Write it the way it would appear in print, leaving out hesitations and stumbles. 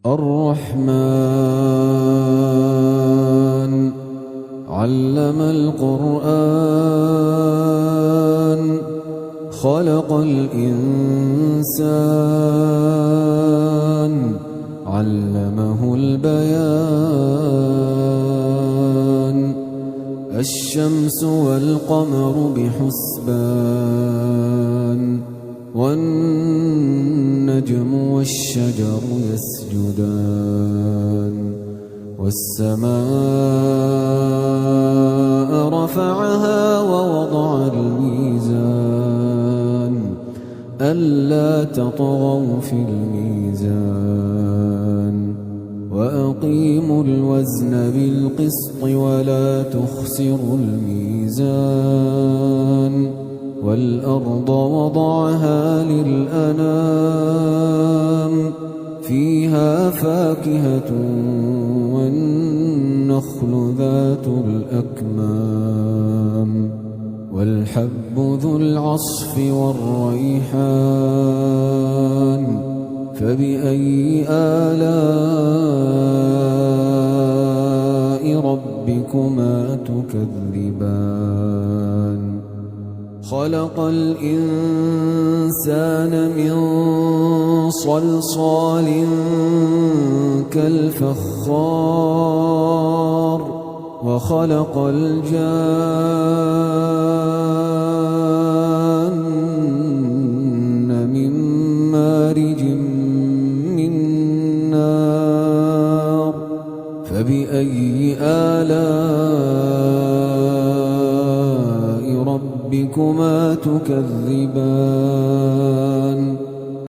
الرحمن علم القرآن خلق الإنسان علمه البيان الشمس والقمر بحسبان والنجم والشجر يسجدان والسماء رفعها ووضع الميزان ألا تطغوا في الميزان وأقيموا الوزن بالقسط ولا تخسروا الميزان والأرض وضعها للأنام فيها فاكهة والنخل ذات الأكمام والحب ذو العصف والريحان فبأي آلاء ربكما تكذبان خلق الإنسان من صلصال كالفخار وخلق الجان من مارج من نار فبأي آلاء ربكما تكذبان